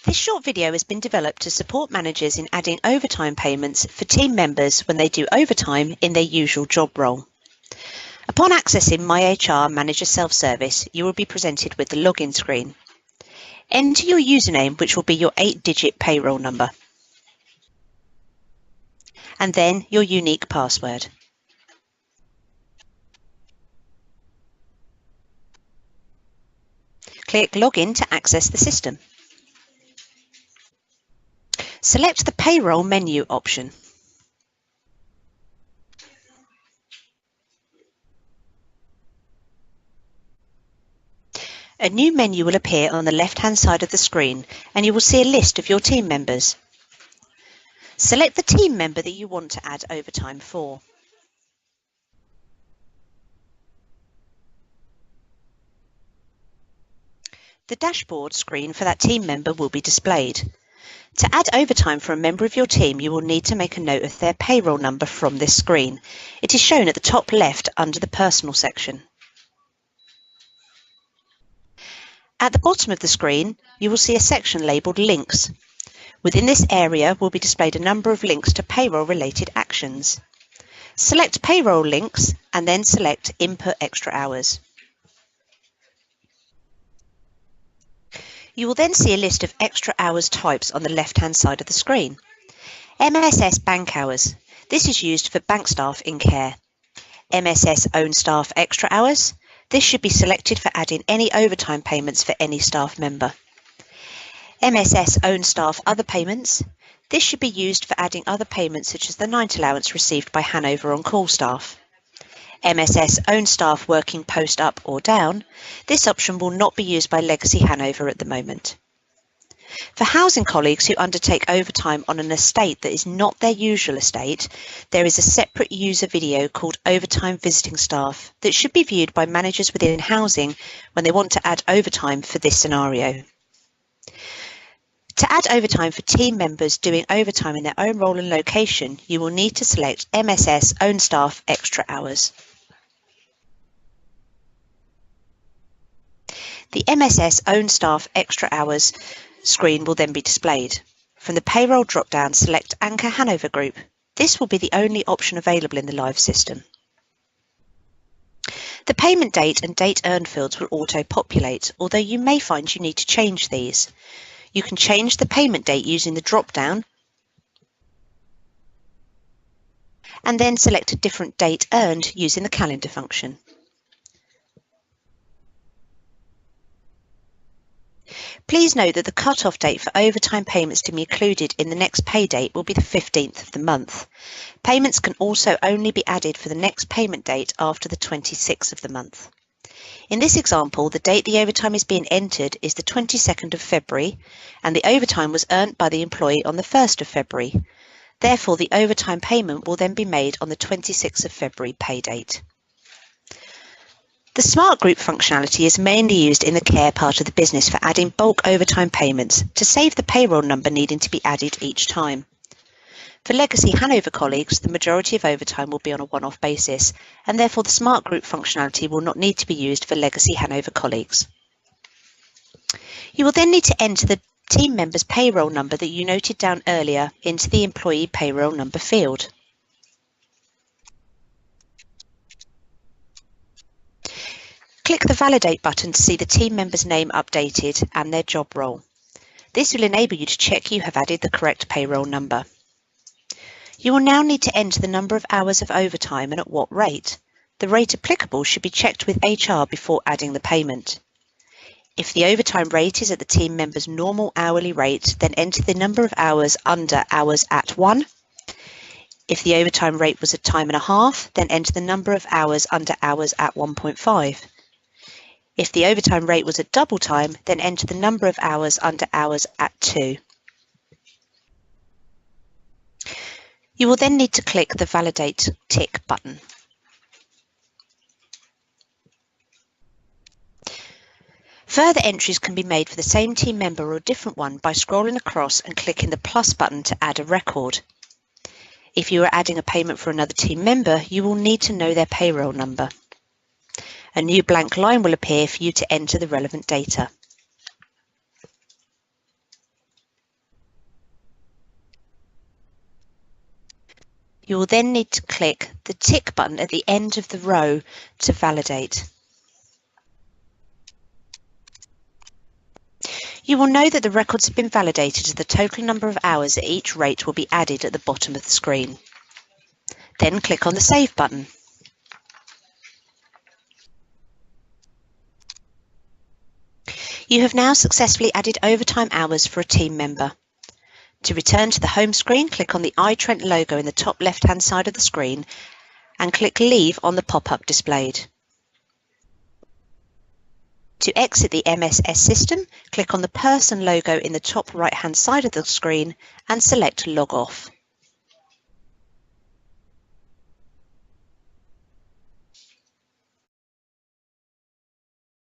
This short video has been developed to support managers in adding overtime payments for team members when they do overtime in their usual job role. Upon accessing MyHR Manager Self-Service, you will be presented with the login screen. Enter your username, which will be your 8-digit payroll number, and then your unique password. Click Login to access the system. Select the Payroll menu option. A new menu will appear on the left-hand side of the screen, and you will see a list of your team members. Select the team member that you want to add overtime for. The dashboard screen for that team member will be displayed. To add overtime for a member of your team, you will need to make a note of their payroll number from this screen. It is shown at the top left under the Personal section. At the bottom of the screen, you will see a section labelled Links. Within this area will be displayed a number of links to payroll-related actions. Select Payroll Links and then select Input Extra Hours. You will then see a list of extra hours types on the left-hand side of the screen. MSS Bank Hours. This is used for bank staff in care. MSS Own Staff Extra Hours. This should be selected for adding any overtime payments for any staff member. MSS Own Staff Other Payments. This should be used for adding other payments such as the night allowance received by Hanover on-call staff. MSS Own Staff Working Post Up or Down. This option will not be used by Legacy Hanover at the moment. For housing colleagues who undertake overtime on an estate that is not their usual estate, there is a separate user video called Overtime Visiting Staff that should be viewed by managers within housing when they want to add overtime for this scenario. To add overtime for team members doing overtime in their own role and location, you will need to select MSS Own Staff Extra Hours. The MSS Own Staff Extra Hours screen will then be displayed. From the Payroll drop-down, select Anchor Hanover Group. This will be the only option available in the live system. The payment date and date earned fields will auto-populate, although you may find you need to change these. You can change the payment date using the drop-down and then select a different date earned using the calendar function. Please note that the cut-off date for overtime payments to be included in the next pay date will be the 15th of the month. Payments can also only be added for the next payment date after the 26th of the month. In this example, the date the overtime is being entered is the 22nd of February, and the overtime was earned by the employee on the 1st of February. Therefore, the overtime payment will then be made on the 26th of February pay date. The Smart Group functionality is mainly used in the care part of the business for adding bulk overtime payments to save the payroll number needing to be added each time. For Legacy Hanover colleagues, the majority of overtime will be on a one-off basis, and therefore the Smart Group functionality will not need to be used for Legacy Hanover colleagues. You will then need to enter the team member's payroll number that you noted down earlier into the employee payroll number field. Click the Validate button to see the team member's name updated and their job role. This will enable you to check you have added the correct payroll number. You will now need to enter the number of hours of overtime and at what rate. The rate applicable should be checked with HR before adding the payment. If the overtime rate is at the team member's normal hourly rate, then enter the number of hours under Hours at 1. If the overtime rate was a time and a half, then enter the number of hours under Hours at 1.5. If the overtime rate was at double time, then enter the number of hours under Hours at 2. You will then need to click the Validate Tick button. Further entries can be made for the same team member or a different one by scrolling across and clicking the plus button to add a record. If you are adding a payment for another team member, you will need to know their payroll number. A new blank line will appear for you to enter the relevant data. You will then need to click the tick button at the end of the row to validate. You will know that the records have been validated as the total number of hours at each rate will be added at the bottom of the screen. Then click on the Save button. You have now successfully added overtime hours for a team member. To return to the home screen, click on the iTrent logo in the top left-hand side of the screen and click Leave on the pop-up displayed. To exit the MSS system, click on the person logo in the top right-hand side of the screen and select Log Off.